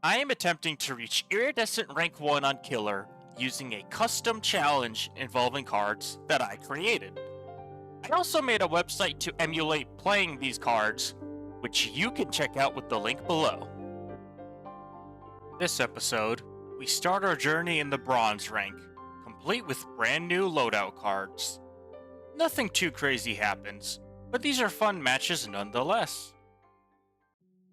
I am attempting to reach iridescent rank 1 on Killer using a custom challenge involving cards that I created. I also made a website to emulate playing these cards, which you can check out with the link below. This episode, we start our journey in the bronze rank, complete with brand new loadout cards. Nothing too crazy happens, but these are fun matches nonetheless.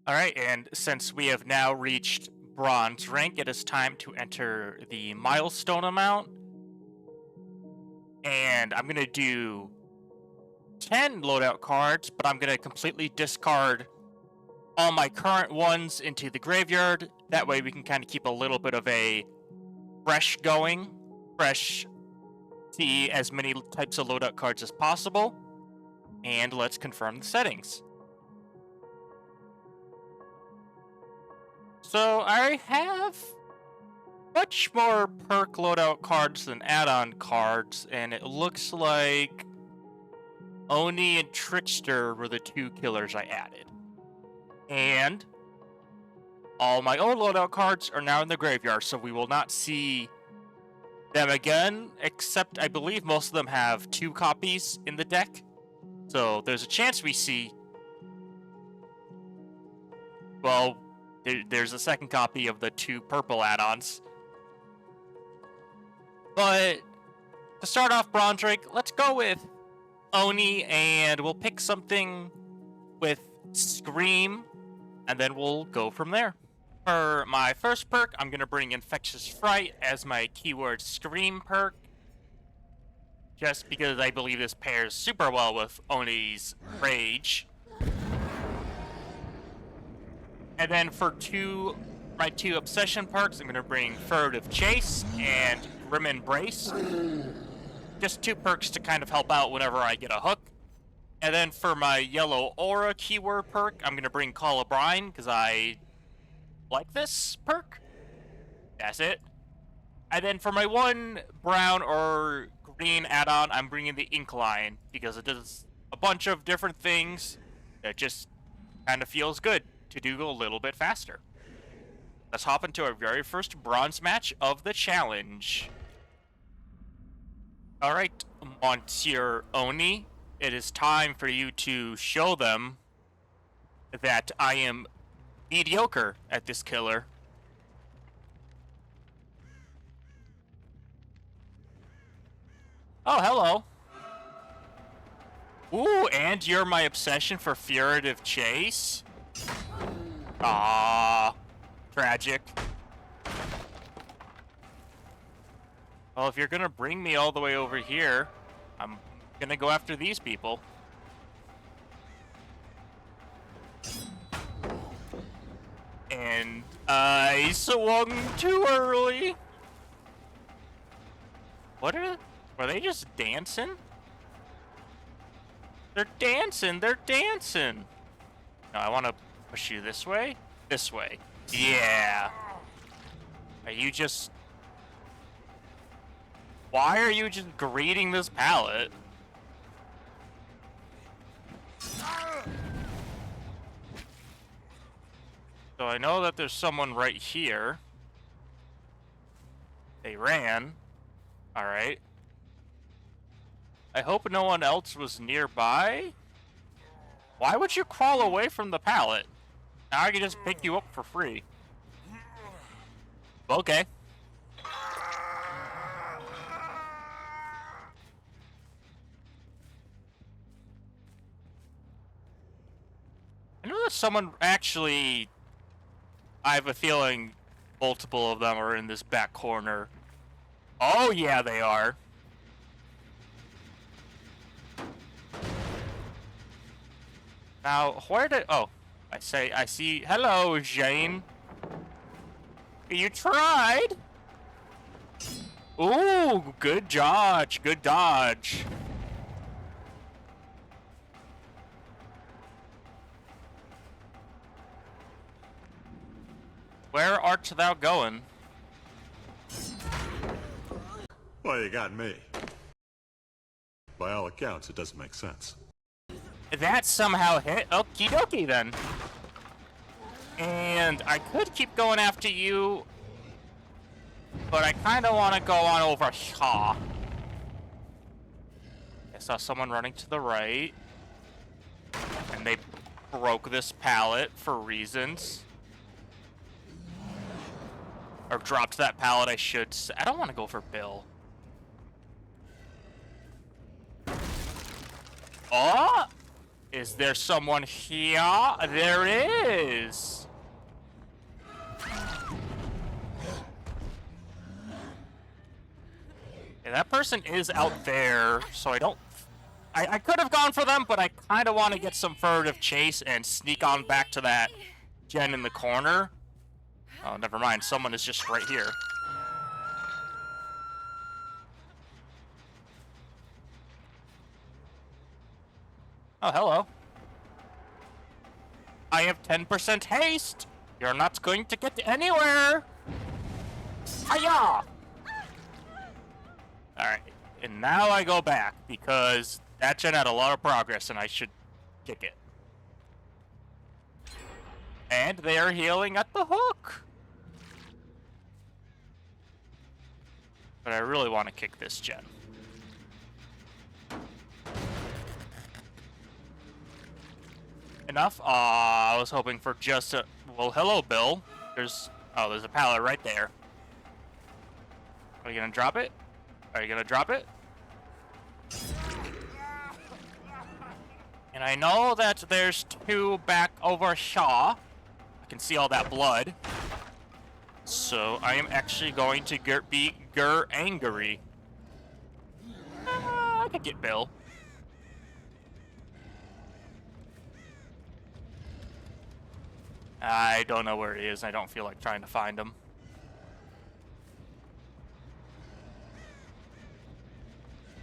Alright, and since we have now reached bronze rank, it is time to enter the milestone amount. And I'm going to do 10 loadout cards, but I'm going to completely discard all my current ones into the graveyard. That way we can kind of keep a little bit of a fresh, see as many types of loadout cards as possible. And let's confirm the settings. So I have much more perk loadout cards than add-on cards, and it looks like Oni and Trickster were the two killers I added. And all my old loadout cards are now in the graveyard, so we will not see them again, except I believe most of them have 2 copies in the deck. So there's a chance we see... Well, there's a second copy of the 2 purple add-ons. But to start off bronze rank, let's go with Oni, and we'll pick something with Scream, and then we'll go from there. For my first perk, I'm going to bring Infectious Fright as my keyword Scream perk, just because I believe this pairs super well with Oni's Rage. And then for my two obsession perks, I'm going to bring Furtive Chase and Grim Embrace. Just 2 perks to kind of help out whenever I get a hook. And then for my yellow aura keyword perk, I'm going to bring Call of Brine, because I like this perk. That's it. And then for my 1 brown or green add-on, I'm bringing the Inkline, because it does a bunch of different things that just kind of feels good to do a little bit faster. Let's hop into our very first bronze match of the challenge. Alright, Monsieur Oni, it is time for you to show them that I am mediocre at this killer. Oh, hello. Ooh, and you're my obsession for Furtive Chase? Ah, tragic. Well, if you're gonna bring me all the way over here, I'm gonna go after these people. And I swung too early. Were they just dancing? They're dancing, they're dancing. No, I want to push you this way. This way. Yeah. Are you just... Why are you just greeting this pallet? So I know that there's someone right here. They ran. Alright. I hope no one else was nearby. Why would you crawl away from the pallet? Now I can just pick you up for free. Okay. I know that someone actually... I have a feeling multiple of them are in this back corner. Oh yeah, they are. Now, where did... Oh, I see... Hello, Jane. You tried. Ooh, good dodge, good dodge. Where art thou going? Well, you got me. By all accounts, it doesn't make sense. That somehow hit. Okie dokie then. And I could keep going after you, but I kind of want to go on over here. I saw someone running to the right, and they broke this pallet for reasons. Or dropped that pallet, I should say. I don't want to go for Bill. Oh! Is there someone here? There is! Yeah, that person is out there, so I don't... I could have gone for them, but I kind of want to get some furtive chase and sneak on back to that gen in the corner. Oh, never mind. Someone is just right here. Oh, hello. I have 10% haste. You're not going to get anywhere. Hiya! Alright, and now I go back because that gen had a lot of progress and I should kick it. And they are healing at the hook. But I really want to kick this gen. Enough? Aw, I was hoping for just a... Well, hello, Bill. There's a pallet right there. Are you gonna drop it? Are you gonna drop it? And I know that there's two back over Shaw. I can see all that blood. So I am actually going to be angry. I could get Bill. I don't know where he is. I don't feel like trying to find him.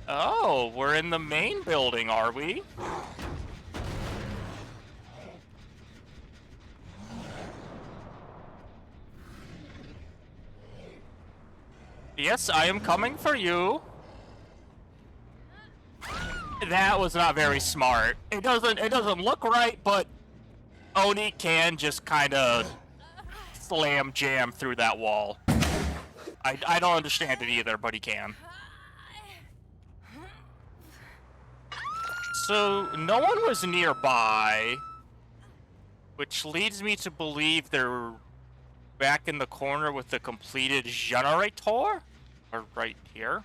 Oh, we're in the main building, are we? Yes, I am coming for you. That was not very smart. It doesn't look right, but Oni can just kind of slam jam through that wall. I don't understand it either, but he can. So, no one was nearby, which leads me to believe they're back in the corner with the completed generator? Or right here?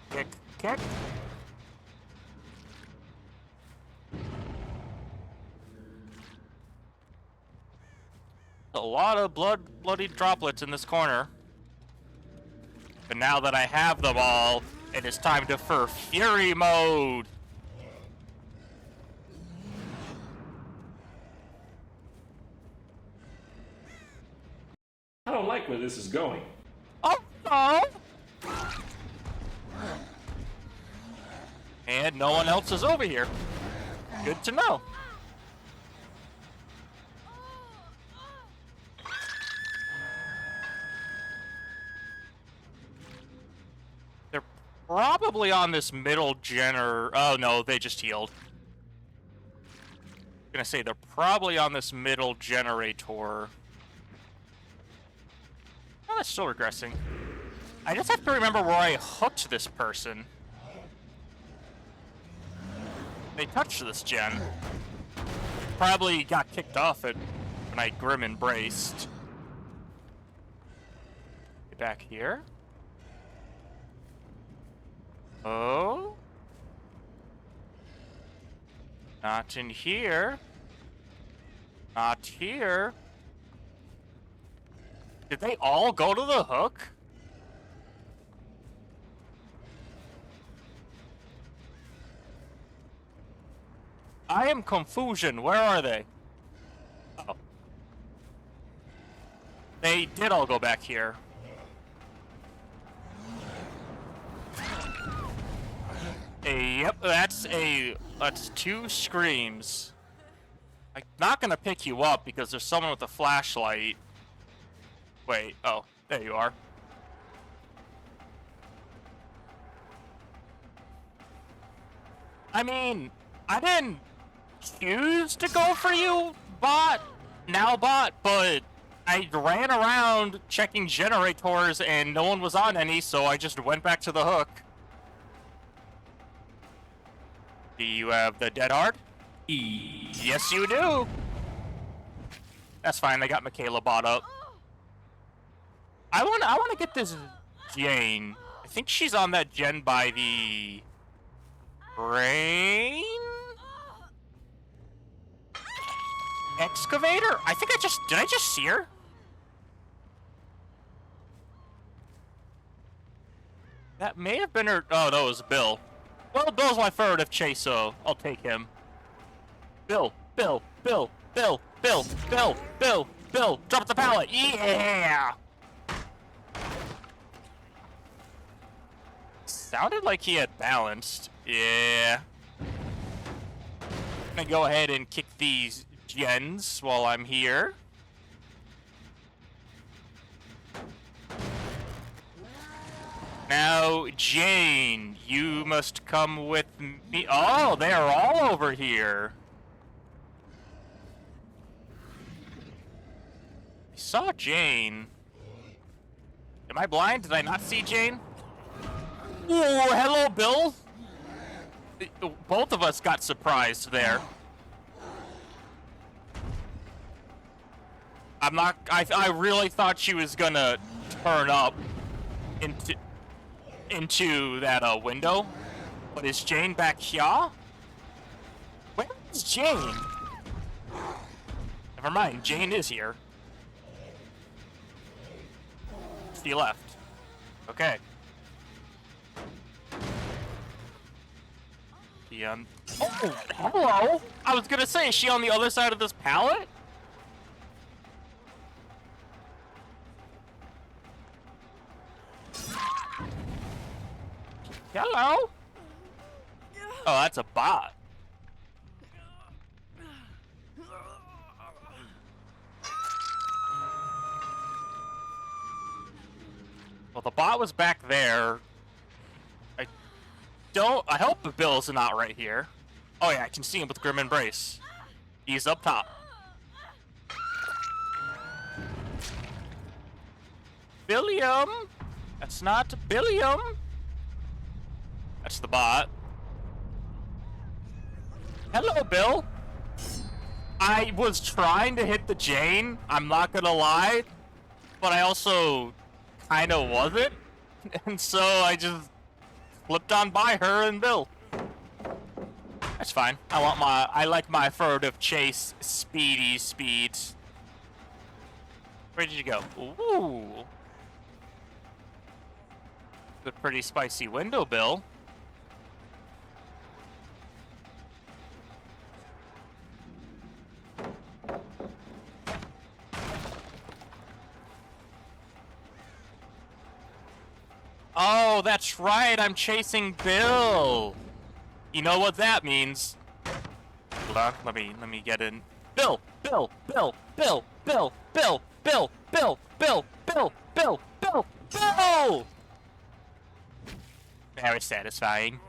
Kick, kick. A lot of bloody droplets in this corner. But now that I have them all, it is time to for Fury mode. I don't like where this is going. Oh no! And no one else is over here. Good to know. They're probably on this middle oh no, they just healed. I'm gonna say they're probably on this middle generator. Oh, that's still regressing. I just have to remember where I hooked this person. They touched this gen. Probably got kicked off it when I grim embraced. Get back here. Oh? Not in here. Not here. Did they all go to the hook? I am confusion. Where are they? Uh-oh. They did all go back here. Yep, that's two screams. I'm not gonna pick you up because there's someone with a flashlight. Wait, oh, there you are. I mean, I didn't choose to go for you, bot, but I ran around checking generators and no one was on any, so I just went back to the hook. Do you have the dead hard? Yes, you do. That's fine. I got Michaela bought up. I want to get this Jane. I think she's on that gen by the brain excavator. I think did I just see her? That may have been her. Oh, no, it was Bill. Well, Bill's my furtive chase, so I'll take him. Bill, Bill, Bill, Bill, Bill, Bill, Bill, Bill, drop the pallet. Yeah! Sounded like he had balanced. Yeah. I'm gonna go ahead and kick these gens while I'm here. Now, Jane, you must come with me. Oh, they are all over here. I saw Jane. Am I blind? Did I not see Jane? Ooh, hello, Bill. Both of us got surprised there. I really thought she was gonna turn up into that window. But is Jane back here? Where is Jane? Never mind, Jane is here. She left. Okay. Oh, hello! I was gonna say, is she on the other side of this pallet? Hello? Oh, that's a bot. Well, the bot was back there. I hope the Bill's not right here. Oh yeah, I can see him with Grim Embrace. He's up top. Billiam! That's not Billiam! That's the bot. Hello, Bill! I was trying to hit the Jane, I'm not gonna lie, but I also kinda wasn't, and so I just flipped on by her and Bill. That's fine. I like my furtive chase speedy speeds. Where did you go? Ooh. Good, pretty spicy window, Bill. Oh, that's right, I'm chasing Bill. You know what that means. Hold on, let me get in. Bill, Bill, Bill, Bill, Bill, Bill, Bill, Bill, Bill, Bill, Bill, Bill, Bill! Very satisfying.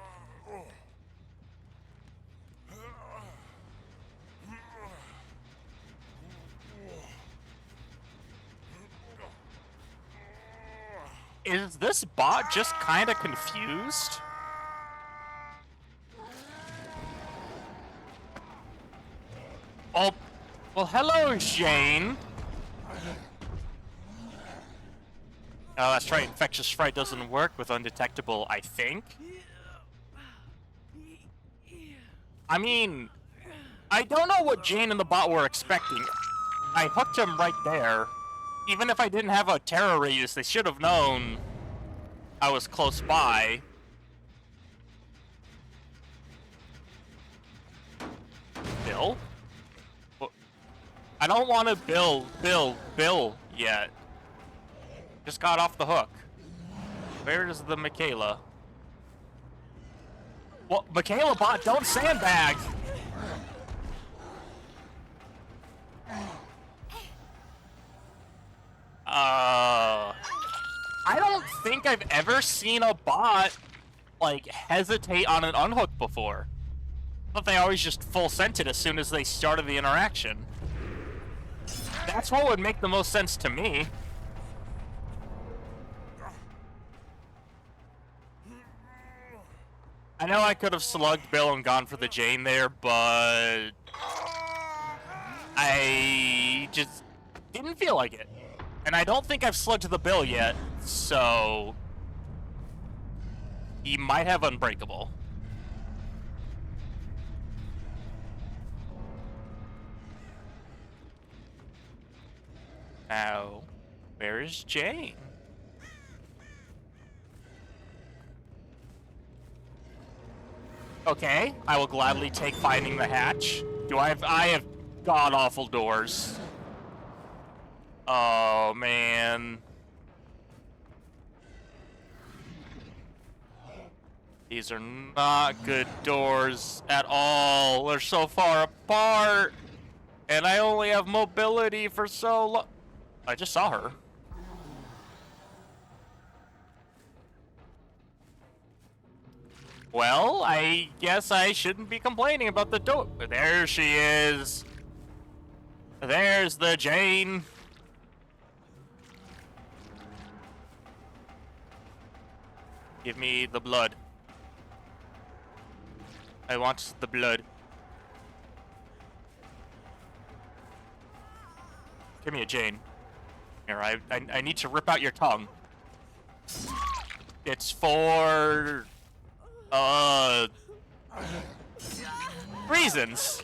Is this bot just kind of confused? Oh, well, hello, Jane. Oh, that's right. Infectious Fright doesn't work with Undetectable, I think. I mean, I don't know what Jane and the bot were expecting. I hooked him right there. Even if I didn't have a terror radius, they should have known I was close by. Bill? I don't want to Bill yet. Just got off the hook. Where is the Michaela? Well, Michaela bot, don't sandbag! I don't think I've ever seen a bot, like, hesitate on an unhook before. But they always just full sent it as soon as they started the interaction. That's what would make the most sense to me. I know I could have slugged Bill and gone for the Jane there, but I just didn't feel like it. And I don't think I've slugged the Bill yet, so he might have Unbreakable. Now, where is Jane? Okay, I will gladly take finding the hatch. I have god-awful doors. Oh, man. These are not good doors at all. They're so far apart. And I only have mobility for so long. I just saw her. Well, I guess I shouldn't be complaining about the door. There she is. There's the Jane. Give me the blood. I want the blood. Give me a Jane. Here, I need to rip out your tongue. It's for reasons.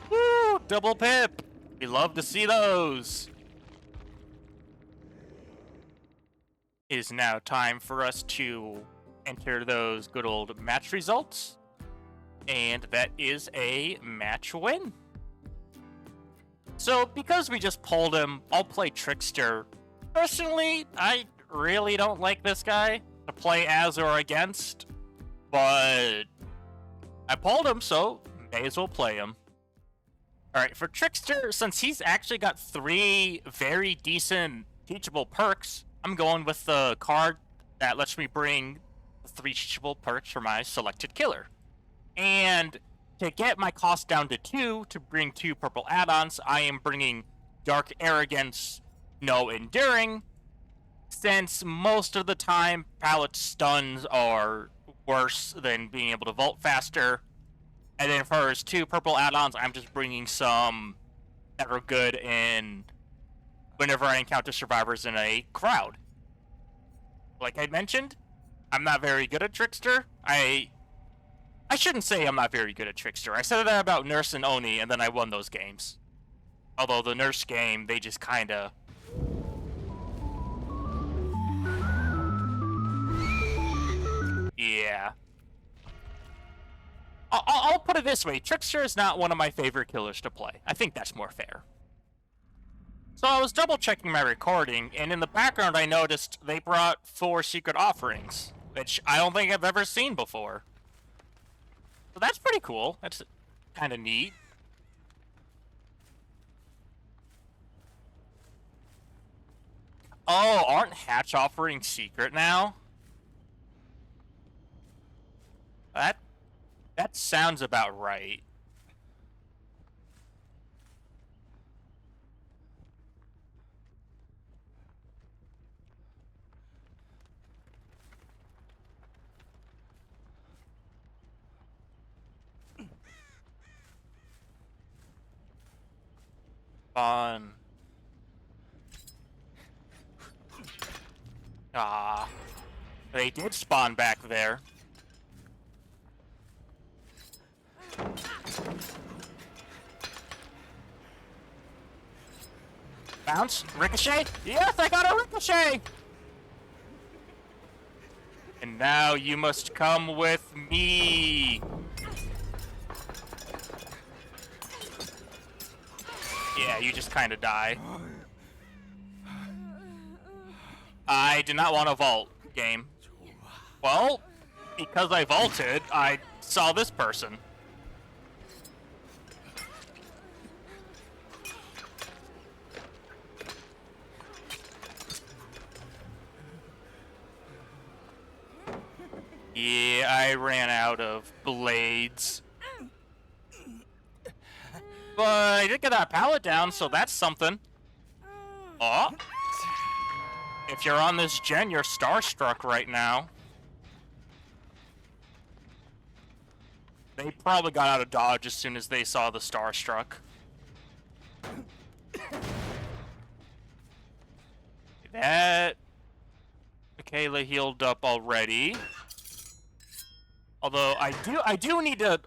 Woo! Double pip! We love to see those. It is now time for us to enter those good old match results. And that is a match win. So, because we just pulled him, I'll play Trickster. Personally, I really don't like this guy to play as or against. But I pulled him, so may as well play him. Alright, for Trickster, since he's actually got 3 very decent teachable perks, I'm going with the card that lets me bring 3 teachable perks for my selected killer. And to get my cost down to 2, to bring 2 purple add-ons, I am bringing Dark Arrogance, No Enduring, since most of the time pallet stuns are worse than being able to vault faster. And then for his 2 purple add-ons, I'm just bringing some that are good in whenever I encounter survivors in a crowd. Like I mentioned, I'm not very good at Trickster. I shouldn't say I'm not very good at Trickster. I said that about Nurse and Oni, and then I won those games. Although the Nurse game, they just kinda... Yeah. I'll put it this way. Trickster is not one of my favorite killers to play. I think that's more fair. So I was double-checking my recording, and in the background I noticed they brought 4 secret offerings, which I don't think I've ever seen before. So that's pretty cool. That's kind of neat. Oh, aren't hatch offerings secret now? That sounds about right. Fun. Ah, they did spawn back there. Bounce? Ricochet? Yes, I got a ricochet! And now you must come with me. Yeah, you just kind of die. I did not want to vault, game. Well, because I vaulted, I saw this person. Yeah, I ran out of blades. But I did get that pallet down, so that's something. Oh. If you're on this gen, you're starstruck right now. They probably got out of Dodge as soon as they saw the starstruck. That... Michaela healed up already. Although I do need to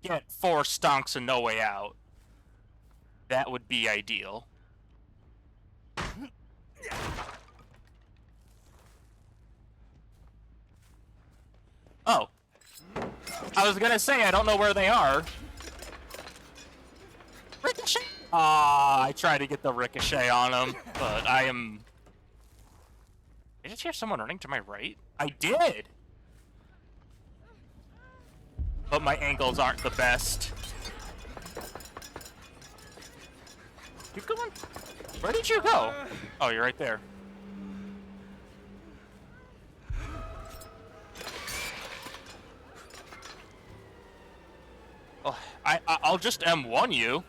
get 4 stonks and no way out. That would be ideal. Oh. I was gonna say I don't know where they are. Ricochet! I tried to get the ricochet on them, but I am... Did I just hear someone running to my right? I did! But my angles aren't the best. You going? Where did you go? Oh, you're right there. Oh, I'll just M1 you.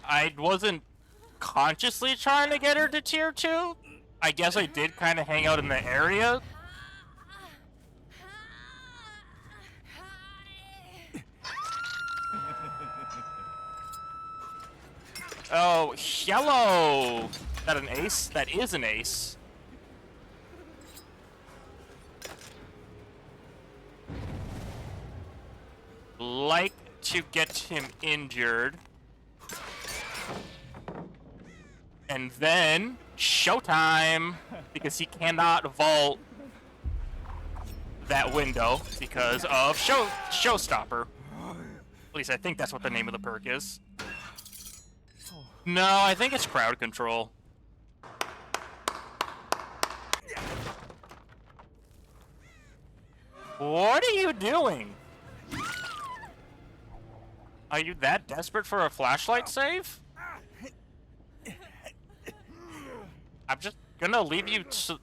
I wasn't consciously trying to get her to tier 2. I guess I did kind of hang out in the area. Oh, yellow! Is that an ace? That is an ace. Like to get him injured. And then, showtime! Because he cannot vault that window because of Showstopper. At least I think that's what the name of the perk is. No, I think it's crowd control. What are you doing? Are you that desperate for a flashlight save? I'm just gonna leave you to...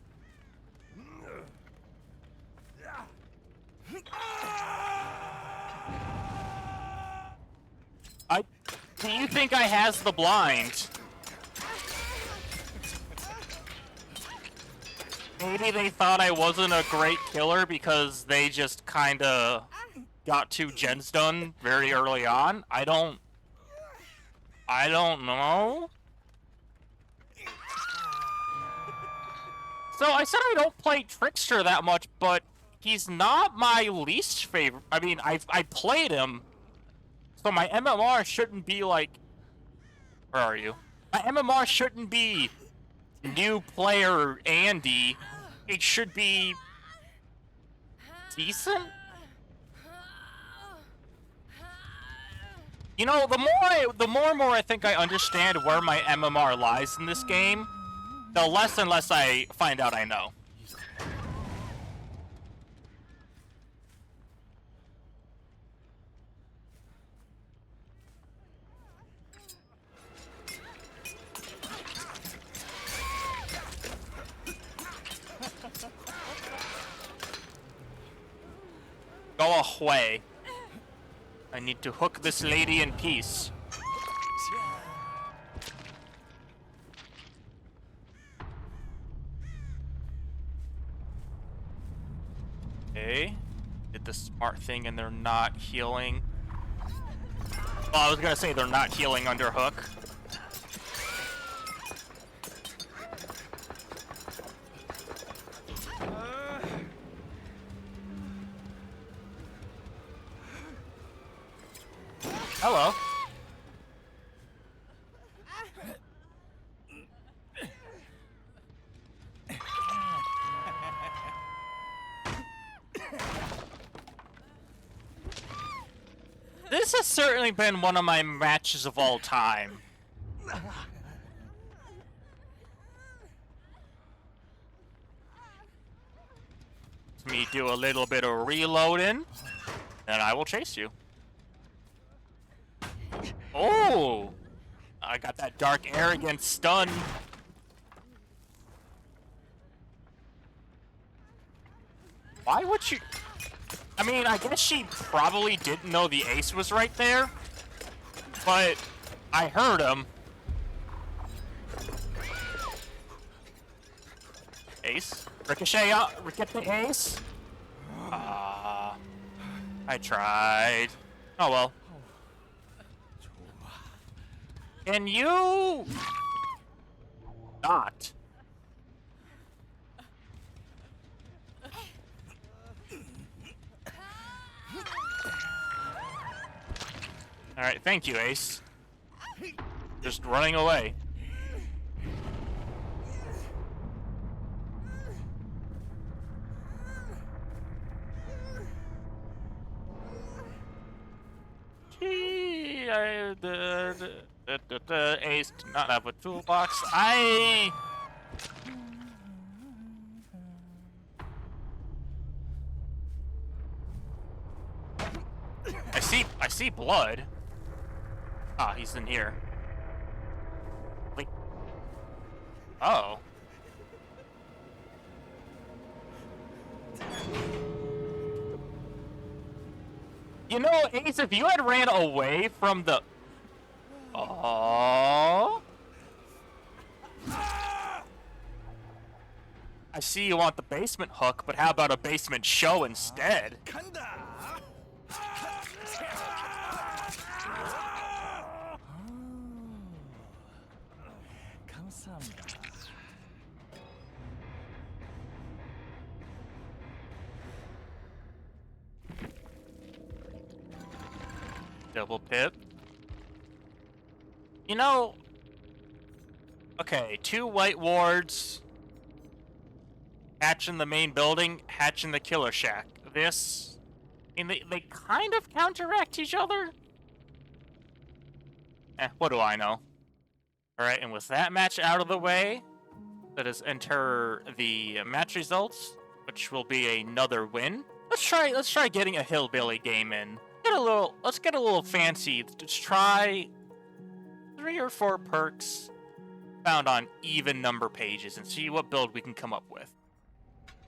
Do you think I has the blind? Maybe they thought I wasn't a great killer because they just kinda got 2 gens done very early on. I don't know. So I said I don't play Trickster that much, but he's not my least favorite. I mean, I played him, so my MMR shouldn't be like... Where are you? My MMR shouldn't be new player Andy. It should be decent. You know, the more and more I think I understand where my MMR lies in this game, the less and less I find out I know. Go away. I need to hook this lady in peace. Okay. Did the smart thing and they're not healing. Well, I was gonna say they're not healing under hook. Hello. This has certainly been one of my matches of all time. me do a little bit of reloading, and I will chase you. Oh! I got that dark arrogance stun. Why would you... I mean, I guess she probably didn't know the ace was right there, but I heard him. Ace? Ricochet up, get the ace? I tried. Oh well. Can you... not? Alright, thank you, Ace. Just running away. Gee, the Ace did not have a toolbox. I see blood. Ah, he's in here. Wait. Oh. You know, Ace, if you had ran away from the... Oh. I see you want the basement hook, but how about a basement show instead? Double pip. You know... Okay, 2 white wards. Hatch in the main building, hatch in the killer shack. This... I mean, they kind of counteract each other? What do I know? Alright, and with that match out of the way, let us enter the match results, which will be another win. Let's try getting a Hillbilly game in. Let's get a little fancy. Let's try 3 or 4 perks found on even number pages and see what build we can come up with.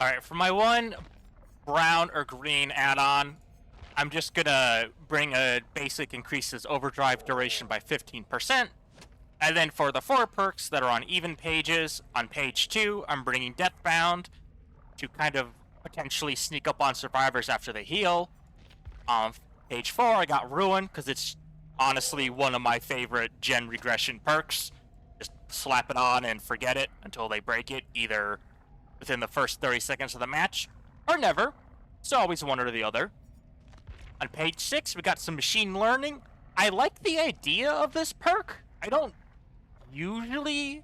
Alright, for my 1 brown or green add-on, I'm just gonna bring a basic increases overdrive duration by 15%. And then for the 4 perks that are on even pages, on page 2, I'm bringing Deathbound to kind of potentially sneak up on survivors after they heal. Page 4, I got Ruin, because it's honestly one of my favorite gen regression perks. Just slap it on and forget it until they break it, either within the first 30 seconds of the match, or never. It's always one or the other. On page 6, we got some machine learning. I like the idea of this perk. I don't usually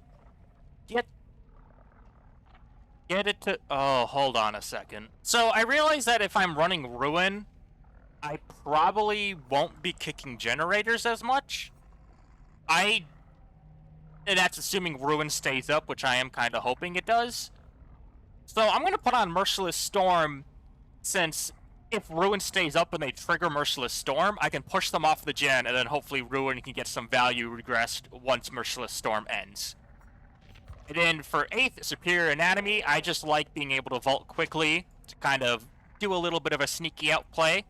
get it to... Oh, hold on a second. So I realize that if I'm running Ruin, I probably won't be kicking generators as much. And that's assuming Ruin stays up, which I am kind of hoping it does. So I'm going to put on Merciless Storm, since if Ruin stays up and they trigger Merciless Storm, I can push them off the gen, and then hopefully Ruin can get some value regressed once Merciless Storm ends. And then for 8th, Superior Anatomy, I just like being able to vault quickly to kind of do a little bit of a sneaky outplay.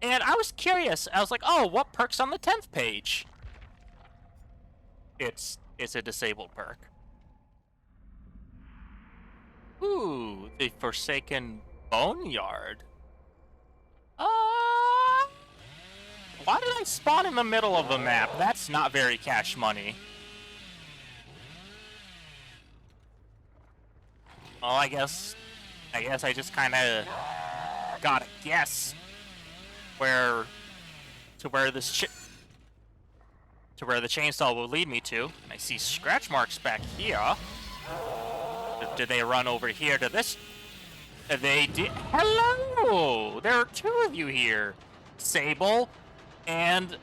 And I was curious. I was like, oh, what perk's on the 10th page? It's a disabled perk. Ooh, the Forsaken Boneyard. Why did I spawn in the middle of the map? That's not very cash money. Well, I guess I just kind of gotta guess where the chainsaw will lead me to. And I see scratch marks back here. Did they run over here to this? They did. Hello! There are 2 of you here. Sable and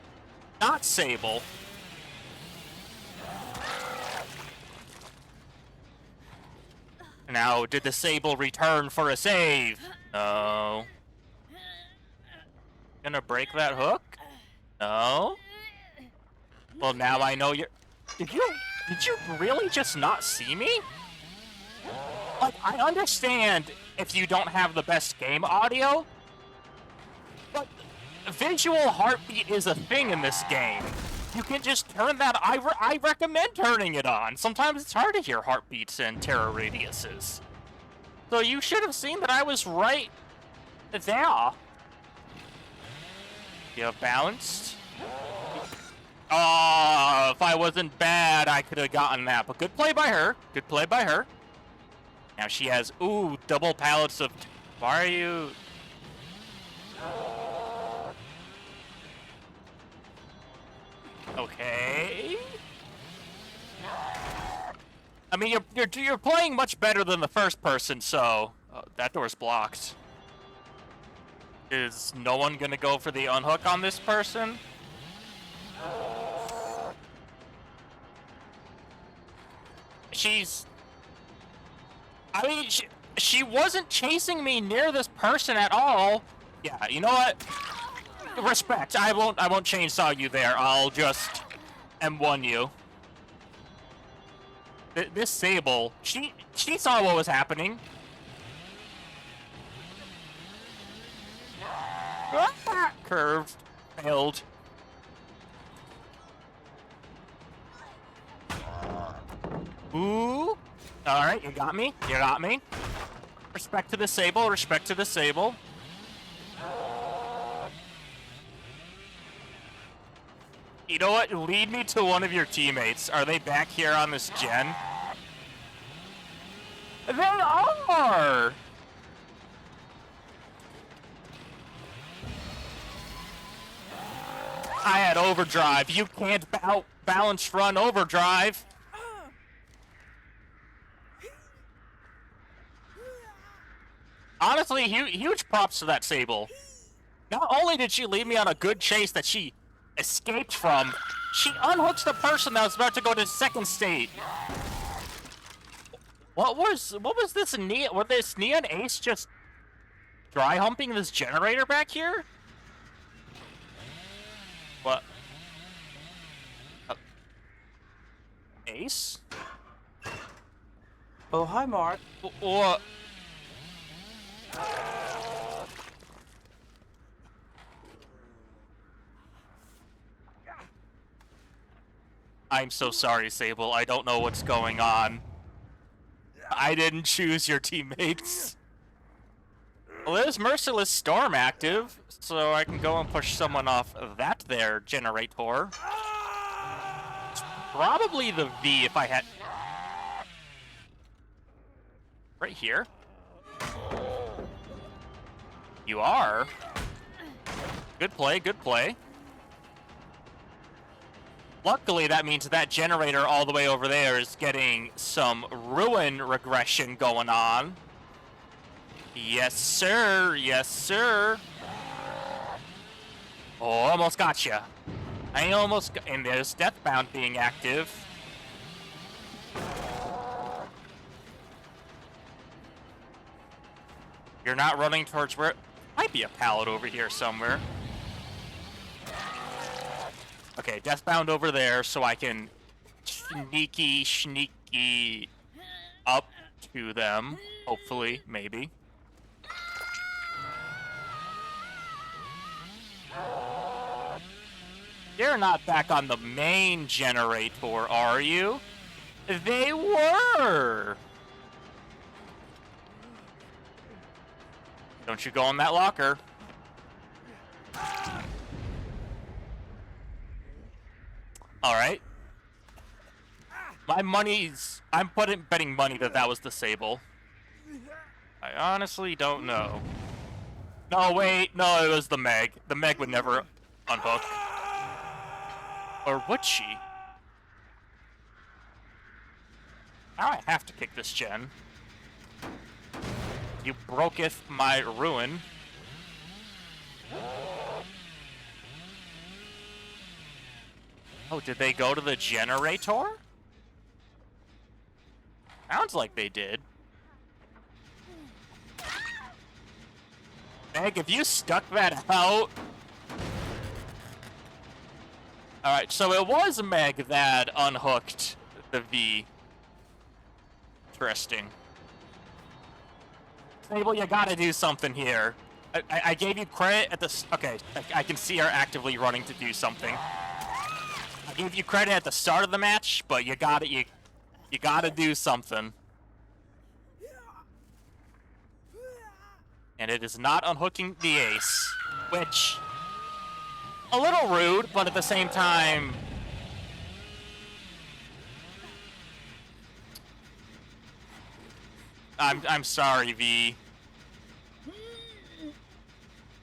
not Sable. Now, did the Sable return for a save? No. Gonna break that hook? No. Well, now I know you're... Did you really just not see me? Like, I understand if you don't have the best game audio, but visual heartbeat is a thing in this game. You can just turn that... I recommend turning it on. Sometimes it's hard to hear heartbeats and terror radiuses. So you should have seen that I was right there. You have bounced. Oh, if I wasn't bad, I could have gotten that. But good play by her. Good play by her. Now she has, ooh, double pallets of... Why are you... Okay. I mean, you're playing much better than the first person, so... that door's blocked. Is no one gonna go for the unhook on this person? I mean, she wasn't chasing me near this person at all. Yeah, you know what? Respect. I won't chainsaw you there. I'll just M1 you. This Sable, she saw what was happening. Curved. Failed. Ooh. Alright, you got me. You got me. Respect to the Sable. Respect to the Sable. You know what? Lead me to one of your teammates. Are they back here on this gen? They are! I had overdrive. You can't balance run overdrive. Honestly, huge props to that Sable. Not only did she leave me on a good chase that she escaped from, she unhooks the person that was about to go to second state. What was this Neon? Was this Neon Ace just dry humping this generator back here? What? Ace? Oh, hi, Mark. What? I'm so sorry, Sable. I don't know what's going on. I didn't choose your teammates. Well, there's Merciless Storm active, so I can go and push someone off of that there generator. It's probably the V if I had... Right here. You are. Good play, good play. Luckily, that means that generator all the way over there is getting some ruin regression going on. Yes, sir. Yes, sir. Oh, almost got you. I almost got... And there's Deathbound being active. You're not running towards where... Might be a pallet over here somewhere. Okay, Deathbound over there, so I can sneaky up to them. Hopefully, maybe. You're not back on the main generator, are you? They were! Don't you go in that locker. Alright. My money's... I'm betting money that was the Sable. I honestly don't know. No, wait. No, it was the Meg. The Meg would never unhook. Or would she? Now I have to kick this gen. You broketh my ruin. Oh, did they go to the generator? Sounds like they did. Meg, if you stuck that out... Alright, so it was Meg that unhooked the V. Interesting. Sable, you gotta do something here. I gave you credit at the... Okay, I can see her actively running to do something. I gave you credit at the start of the match, but you gotta do something. And it is not unhooking the ace, which... A little rude, but at the same time... I'm sorry, V.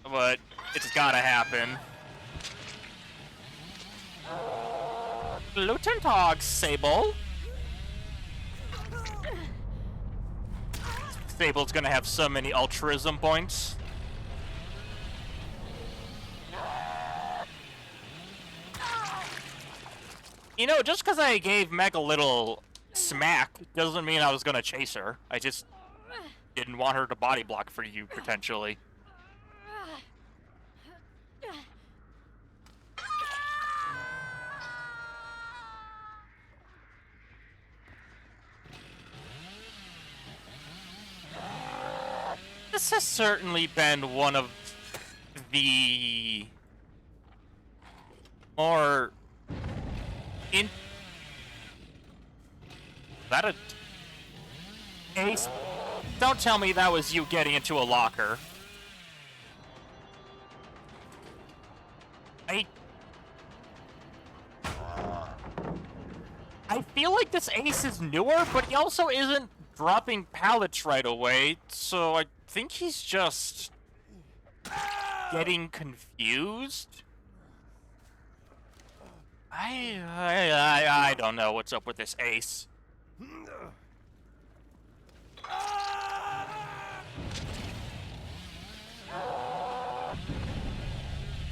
But it's gotta happen. Lieutenant Hog, Sable. Sable's gonna have so many altruism points. You know, just because I gave Meg a little smack doesn't mean I was gonna chase her. I just didn't want her to body block for you, potentially. This has certainly been one of the more that a ace? Don't tell me that was you getting into a locker. I feel like this ace is newer, but he also isn't dropping pallets right away, so I think he's just getting confused. I don't know what's up with this ace.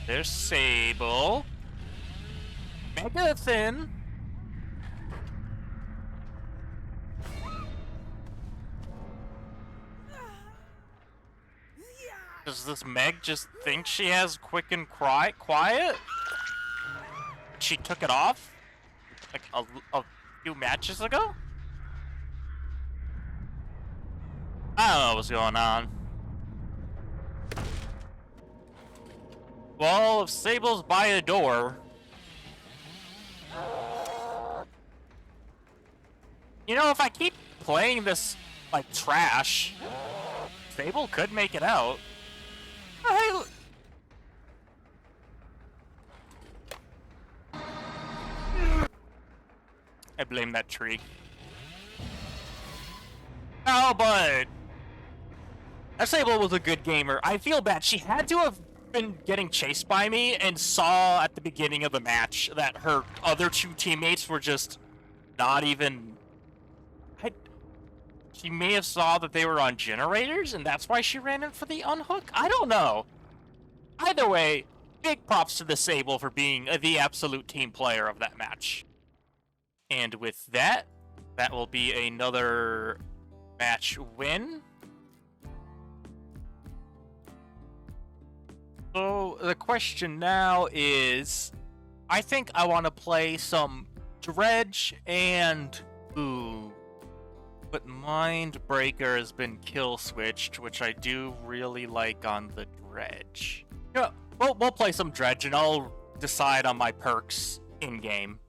There's Sable. Mega Thin. Does this Meg just think she has quick and quiet? She took it off? Like a few matches ago? I don't know what's going on. Well, if Sable's by a door... You know, if I keep playing this, like, trash, Sable could make it out. Hey, I blame that tree. Oh, but... That Sable was a good gamer. I feel bad. She had to have been getting chased by me and saw at the beginning of the match that her other two teammates were just not even... She may have saw that they were on generators, and that's why she ran in for the unhook? I don't know. Either way, big props to the Sable for being the absolute team player of that match. And with that, that will be another match win. So the question now is, I think I want to play some Dredge and... Ooh. But Mindbreaker has been kill switched, which I do really like on the Dredge. Yeah, we'll play some Dredge and I'll decide on my perks in-game.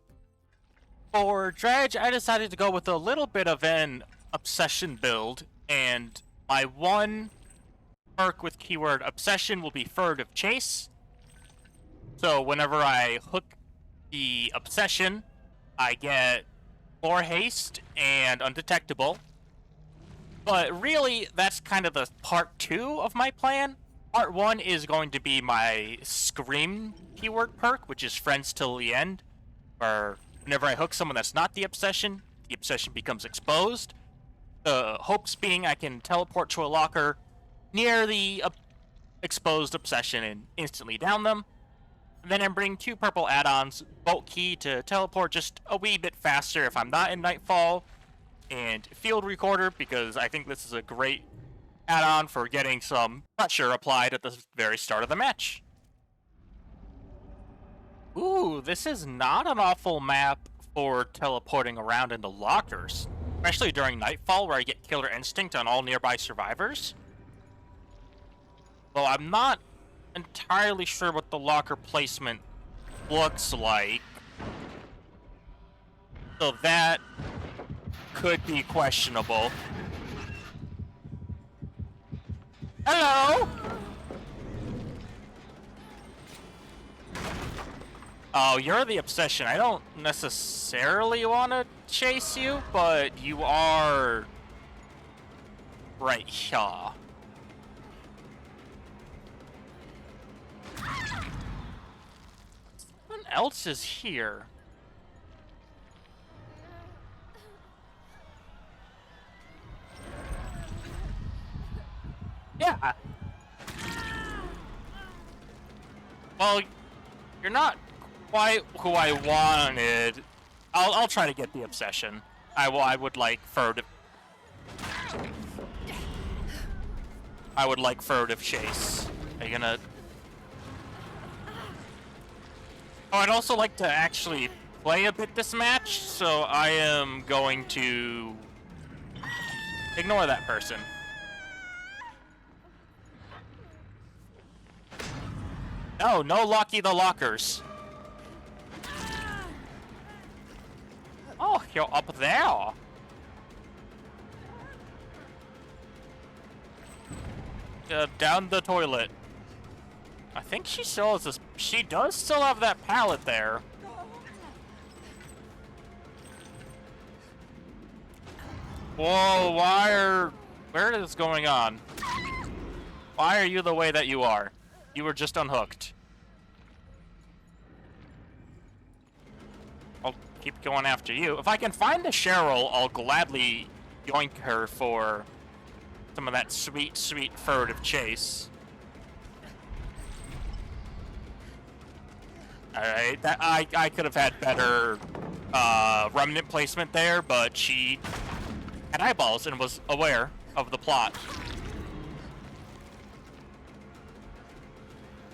For Dredge, I decided to go with a little bit of an Obsession build, and my one perk with keyword Obsession will be Furtive Chase. So whenever I hook the Obsession, I get more haste and undetectable. But really, that's kind of the part 2 of my plan. Part 1 is going to be my Scream keyword perk, which is Friends Till the End, where whenever I hook someone that's not the Obsession becomes exposed. The hopes being I can teleport to a locker near the exposed Obsession and instantly down them. And then I'm bringing 2 purple add-ons, Bolt Key to teleport just a wee bit faster if I'm not in Nightfall, and Field Recorder because I think this is a great add-on for getting some pressure applied at the very start of the match. Ooh, this is not an awful map for teleporting around into lockers, especially during Nightfall where I get Killer Instinct on all nearby survivors. Though I'm not entirely sure what the locker placement looks like, so that could be questionable. Hello! Oh, you're the obsession. I don't necessarily want to chase you, but you are right here. Someone else is here. Yeah. Well, you're not quite who I wanted. I'll try to get the obsession. I would like furtive chase. Are you gonna? Oh, I'd also like to actually play a bit this match, so I am going to ignore that person. No, no Locky the Lockers. Oh, you're up there. Down the toilet. I think she still has this. She does still have that pallet there. Whoa, where is going on? Why are you the way that you are? You were just unhooked. I'll keep going after you. If I can find the Cheryl, I'll gladly yoink her for some of that sweet, sweet furtive chase. Alright, that I could have had better remnant placement there, but she had eyeballs and was aware of the plot.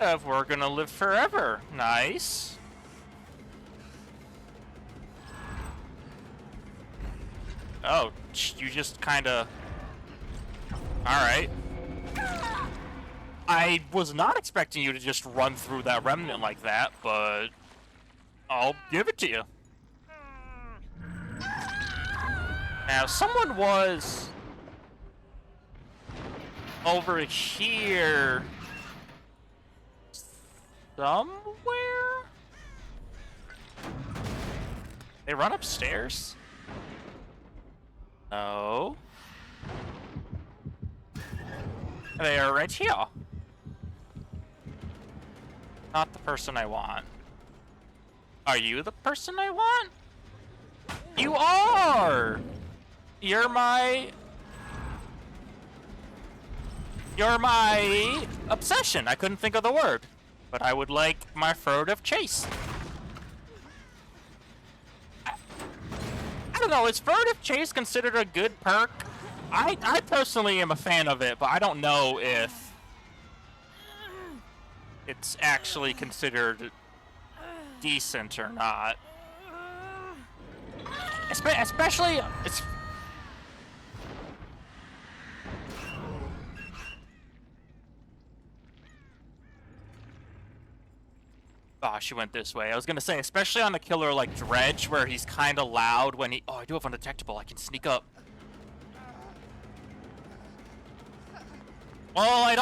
If we're gonna live forever. Nice. Oh, you just kinda... Alright. I was not expecting you to just run through that remnant like that, but... I'll give it to you. Now, someone was... over here... somewhere? They run upstairs? No. They are right here. Not the person I want. Are you the person I want? You are! You're my obsession. I couldn't think of the word. But I would like my furtive chase. I don't know, is furtive chase considered a good perk? I personally am a fan of it, but I don't know if it's actually considered decent or not. Especially, it's... Oh, she went this way. I was gonna say, especially on a killer like Dredge, where he's kind of loud when he... Oh, I do have undetectable. I can sneak up. Well, I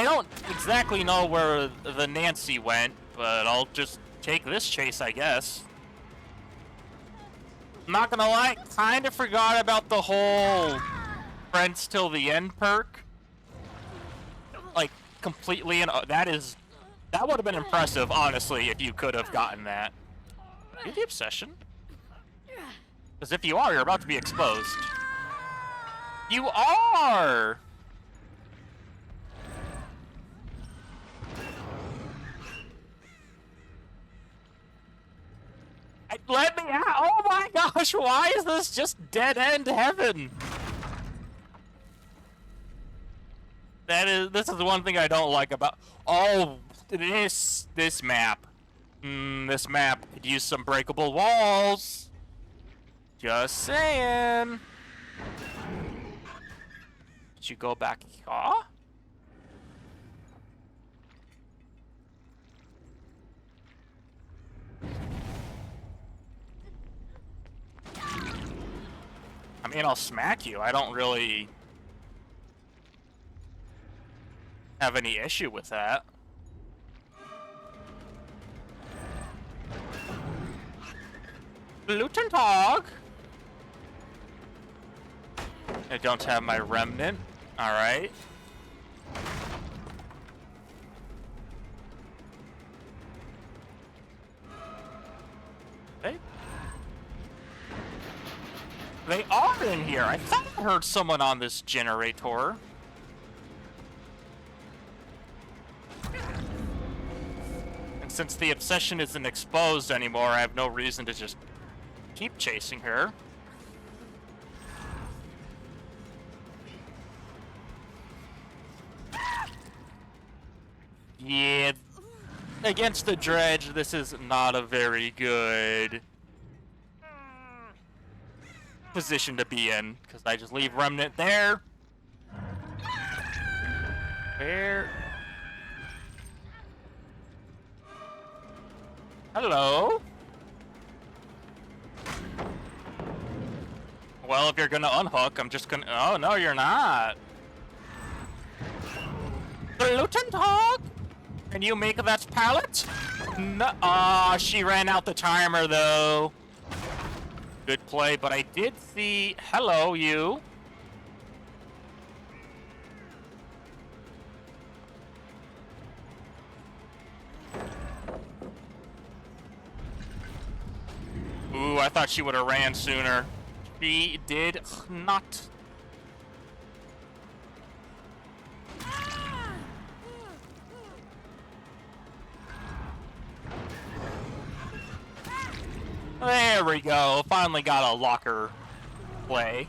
don't exactly know where the Nancy went, but I'll just take this chase, I guess. I'm not gonna lie, kind of forgot about the whole friends till the end perk. Like, completely, and that would have been impressive, honestly, if you could have gotten that. Are you the obsession? Because if you are, you're about to be exposed. You are! Let me out! Oh my gosh, why is this just dead-end heaven? This is one thing I don't like about. Oh, this map. This map could use some breakable walls. Just saying. Did you go back here? I mean, I'll smack you. I don't really have any issue with that. Gluten Tog. I don't have my remnant. Alright. They are in here. I thought I heard someone on this generator. And since the obsession isn't exposed anymore, I have no reason to just keep chasing her. Yeah, against the Dredge, this is not a very good position to be in, because I just leave Remnant there. Where? Hello? Well, if you're gonna unhook, I'm just gonna... Oh, no, you're not. Gluten Tog? Can you make that pallet? No. Aw, she ran out the timer, though. Good play, but I did see... Hello, you. Ooh, I thought she would have ran sooner. She did not. There we go. Finally got a locker play.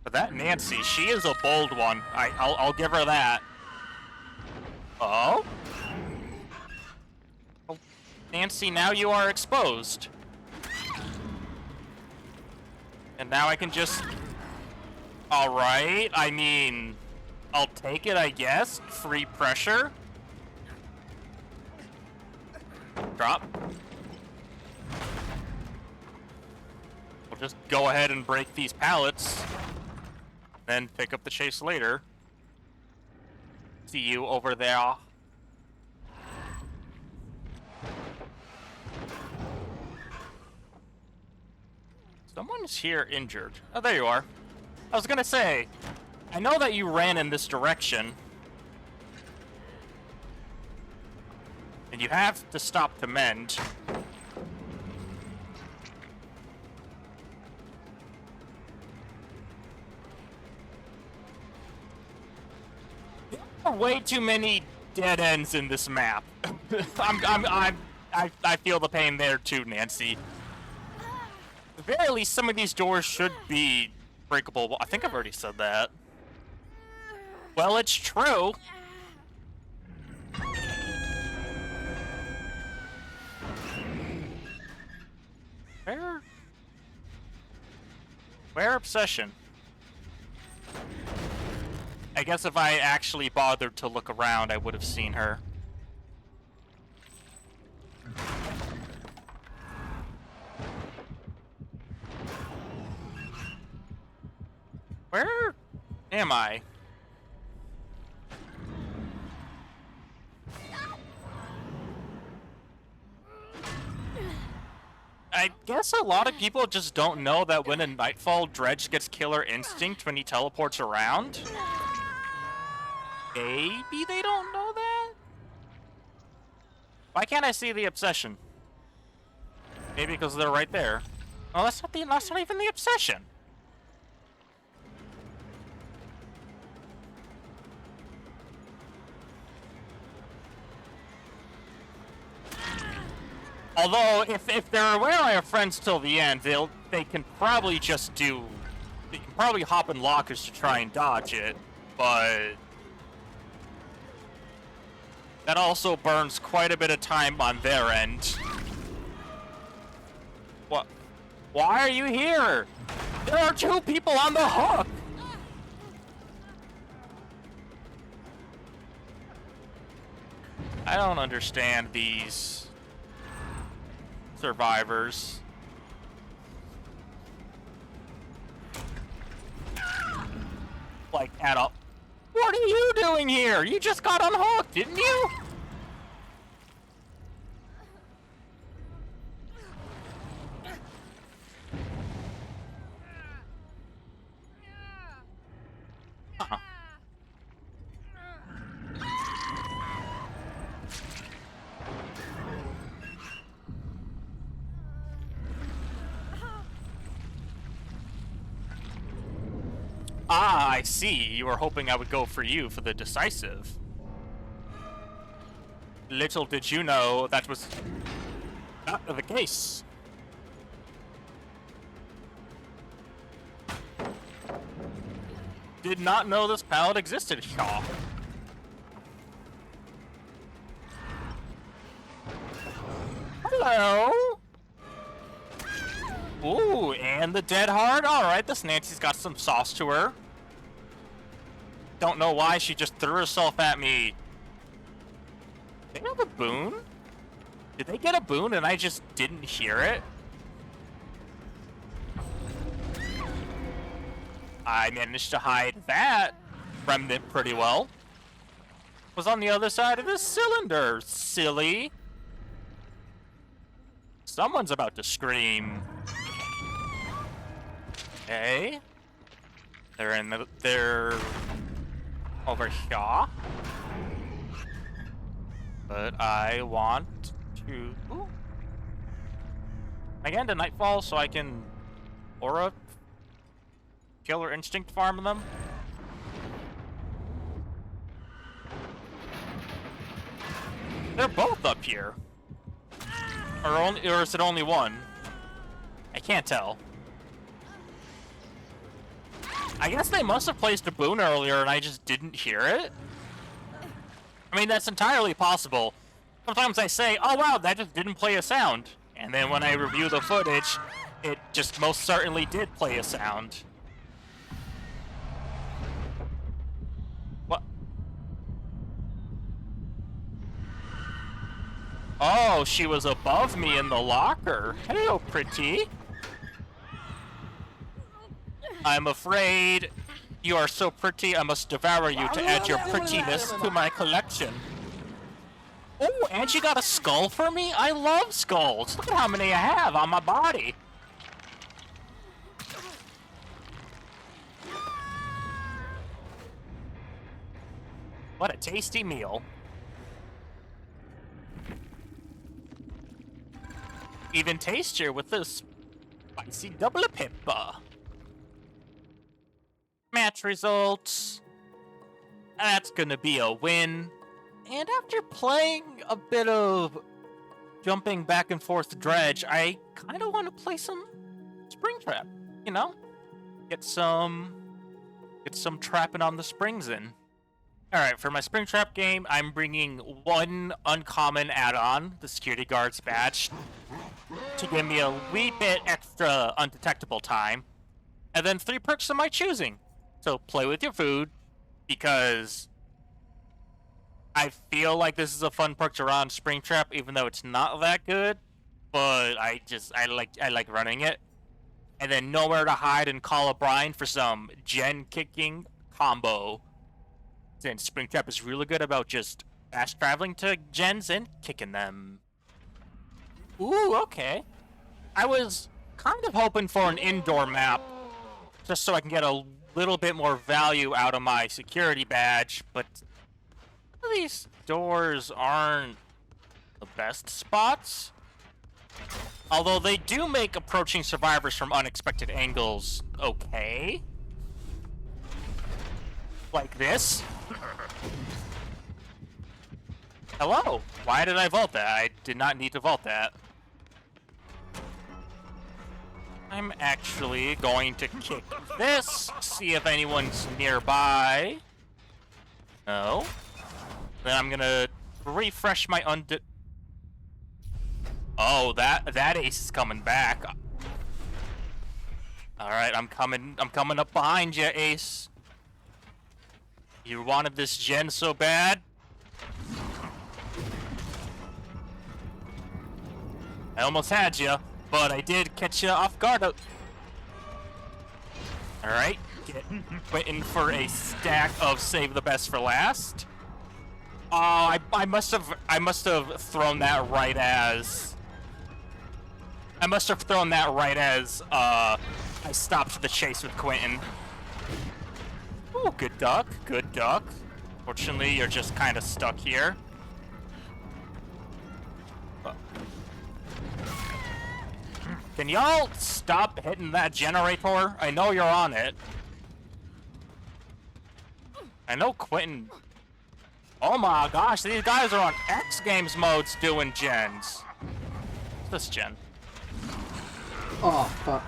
But that Nancy, she is a bold one. I'll give her that. Oh? Oh, Nancy, now you are exposed. And now I can just... Alright, I mean... I'll take it, I guess. Free pressure. Drop. We'll just go ahead and break these pallets. Then pick up the chase later. See you over there. Someone's here injured. Oh, there you are. I was gonna say, I know that you ran in this direction. And you have to stop to mend. There are way too many dead ends in this map. I feel the pain there too, Nancy. At the very least, some of these doors should be breakable. I think I've already said that. Well, it's true. Where obsession? I guess if I actually bothered to look around, I would have seen her. Where am I? I guess a lot of people just don't know that when in Nightfall, Dredge gets killer instinct when he teleports around. Maybe they don't know that? Why can't I see the obsession? Maybe because they're right there. Oh, that's not even the obsession. Although, if they're aware I have friends till the end, they can probably they can probably hop in lockers to try and dodge it, but that also burns quite a bit of time on their end. What? Why are you here? There are 2 people on the hook! I don't understand these survivors. Like, at all. What are you doing here? You just got unhooked, didn't you? Huh. Ah, I see. You were hoping I would go for you for the decisive. Little did you know that was not the case. Did not know this pallet existed, Shaw. Hello? Ooh, and the dead hard? Alright, this Nancy's got some sauce to her. Don't know why she just threw herself at me. They have a boon? Did they get a boon and I just didn't hear it? I managed to hide that remnant pretty well. Was on the other side of this cylinder, silly. Someone's about to scream. Okay. They're over here. But I want to again to Nightfall so I can aura killer instinct farm them. They're both up here. Or is it only one? I can't tell. I guess they must have placed a boon earlier and I just didn't hear it. I mean, that's entirely possible. Sometimes I say, oh wow, that just didn't play a sound. And then when I review the footage, it just most certainly did play a sound. What? Oh, she was above me in the locker. Hello, pretty. I'm afraid you are so pretty I must devour you to add your prettiness to my collection. Oh, and you got a skull for me? I love skulls. Look at how many I have on my body. What a tasty meal. Even tastier with this spicy double pepper. Match results. That's gonna be a win. And after playing a bit of jumping back and forth Dredge, I kind of want to play some Springtrap. You know, get some trapping on the springs in. All right, for my Springtrap game, I'm bringing 1 uncommon add-on, the Security Guard's badge, to give me a wee bit extra undetectable time, and then 3 perks of my choosing. So play with your food, because I feel like this is a fun perk to run Springtrap, even though it's not that good. But I like running it. And then nowhere to hide and call a Brian for some gen kicking combo. Since Springtrap is really good about just fast traveling to gens and kicking them. Ooh, okay. I was kind of hoping for an indoor map, just so I can get a little bit more value out of my security badge, but these doors aren't the best spots. Although they do make approaching survivors from unexpected angles okay. Like this. Hello. Why did I vault that? I did not need to vault that. I'm actually going to kick this, see if anyone's nearby. No. Then I'm gonna refresh my Oh, that ace is coming back. Alright, I'm coming up behind you, Ace. You wanted this gen so bad? I almost had you, but I did catch you off guard. Alright, waiting for a stack of save the best for last. Oh, I must have thrown that right as I stopped the chase with Quentin. Ooh, good duck, good duck. Fortunately, you're just kind of stuck here. Can y'all stop hitting that generator? I know you're on it. I know Quentin... Oh my gosh, these guys are on X Games modes doing gens. What's this gen? Oh, fuck.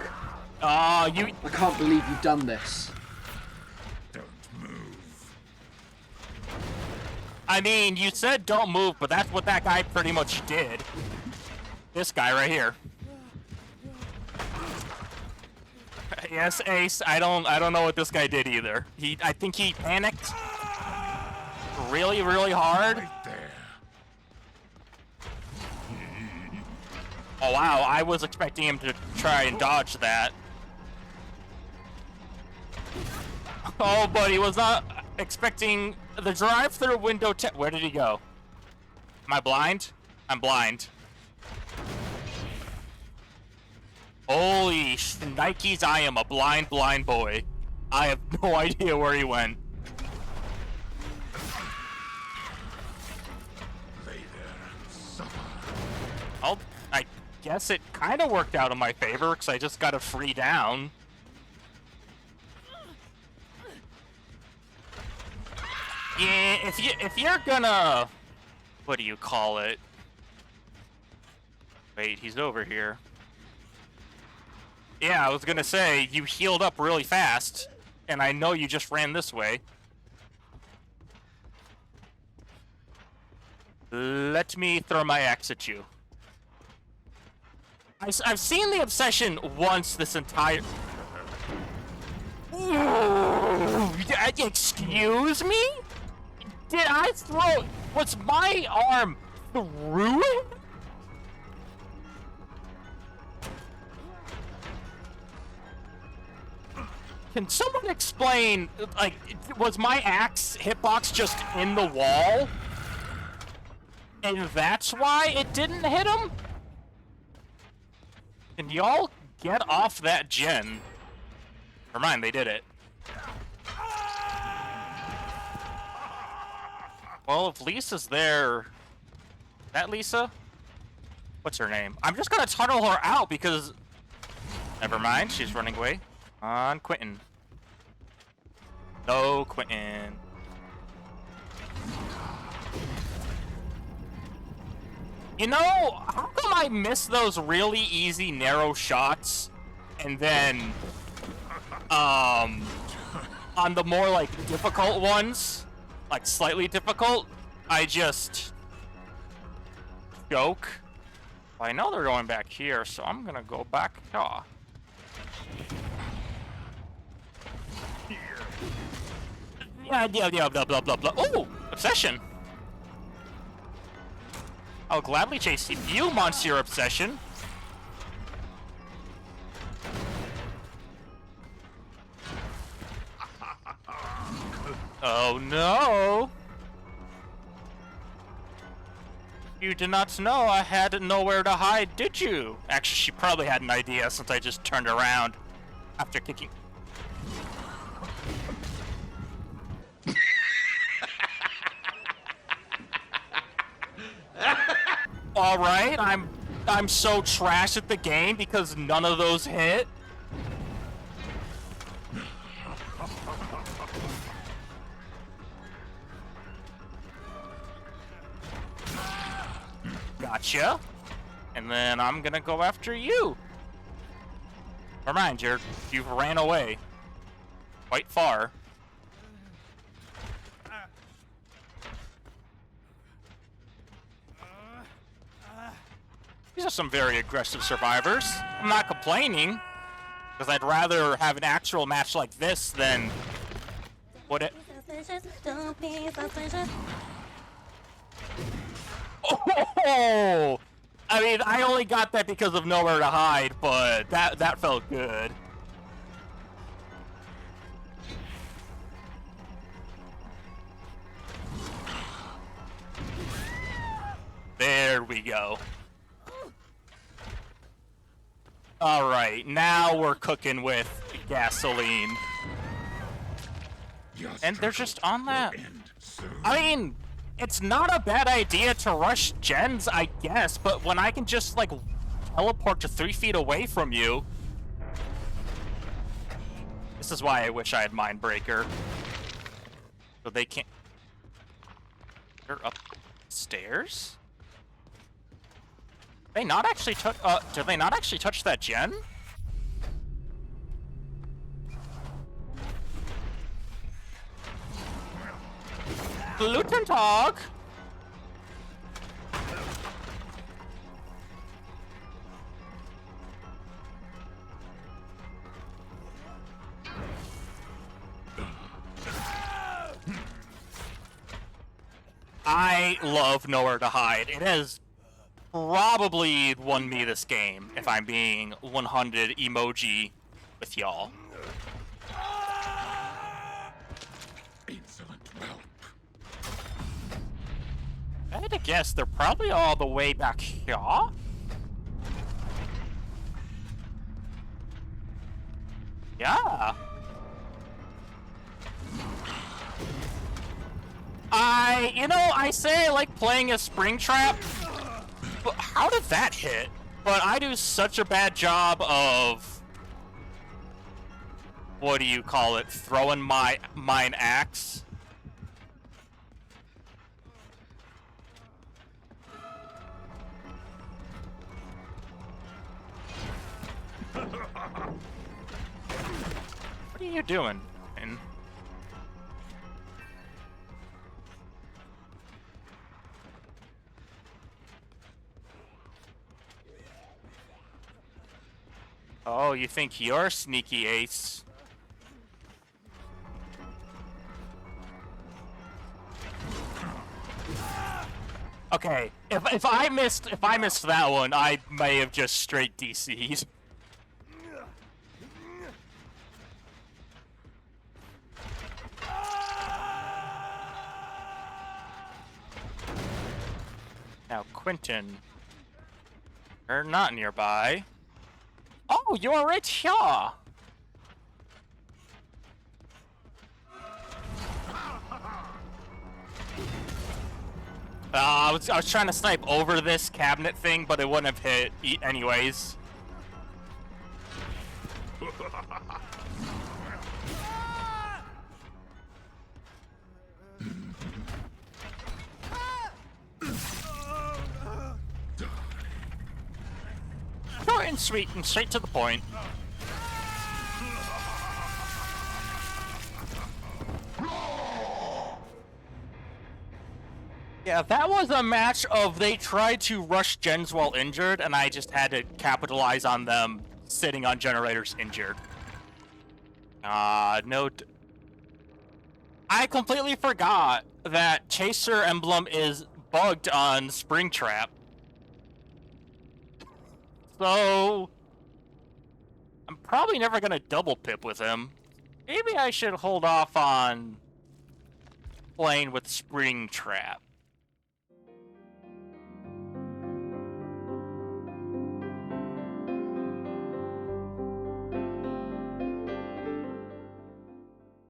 You... I can't believe you've done this. Don't move. I mean, you said don't move, but that's what that guy pretty much did. This guy right here. Yes, Ace. I don't know what this guy did either. I think he panicked really, really hard. Right there. Oh wow, I was expecting him to try and dodge that. Oh, but he was not expecting the drive-through window. Where did he go? Am I blind? I'm blind. Holy Nikes, I am a blind boy. I have no idea where he went. Lay there and suffer. I guess it kind of worked out in my favor, because I just got a free down. Yeah, if you're gonna... What do you call it? Wait, he's over here. Yeah, I was gonna say, you healed up really fast, and I know you just ran this way. Let me throw my axe at you. I've seen the obsession once this entire... Ooh, excuse me? Did I throw... Was my arm through it? Can someone explain, like, was my axe hitbox just in the wall? And that's why it didn't hit him? Can y'all get off that gen? Never mind, they did it. Well, if Lisa's there... That Lisa? What's her name? I'm just gonna tunnel her out because... Never mind, she's running away. On Quentin. No, Quentin. You know, how come I miss those really easy narrow shots and then on the more like difficult ones, like slightly difficult, I just choke? Well, I know they're going back here, so I'm gonna go back here. Yeah, blah, blah, blah, blah. Oh, obsession. I'll gladly chase you, Monsieur Obsession. Oh, no. You did not know I had nowhere to hide, did you? Actually, she probably had an idea since I just turned around after kicking... All right, I'm so trash at the game because none of those hit. Gotcha. And then I'm gonna go after you. Never mind, you've ran away. Quite far. These are some very aggressive survivors. I'm not complaining, because I'd rather have an actual match like this than what it. Oh! I mean, I only got that because of nowhere to hide, but that felt good. There we go. Alright, now we're cooking with gasoline. And they're just on that. I mean, it's not a bad idea to rush gens, I guess, but when I can just, like, teleport to 3 feet away from you... This is why I wish I had Mindbreaker. So they can't... They're upstairs? Did they not actually did they not actually touch that gen? Gluten talk. I love Nowhere to Hide. It has probably won me this game, if I'm being 100 emoji with y'all. Insolent whelp. I had to guess they're probably all the way back here. Yeah. I say I like playing a Springtrap, but how did that hit? But I do such a bad job of, what do you call it, throwing mine axe. What are you doing? And oh, you think you're sneaky, Ace? Okay, if I missed that one, I may have just straight DC'd. Now, Quentin, you're not nearby. Oh, you're right here. I was trying to snipe over this cabinet thing, but it wouldn't have hit anyways. Short and sweet and straight to the point. Yeah, that was a match of they tried to rush gens while injured, and I just had to capitalize on them sitting on generators injured. No. I completely forgot that Chaser emblem is bugged on Springtrap. So, I'm probably never gonna double pip with him. Maybe I should hold off on playing with Springtrap.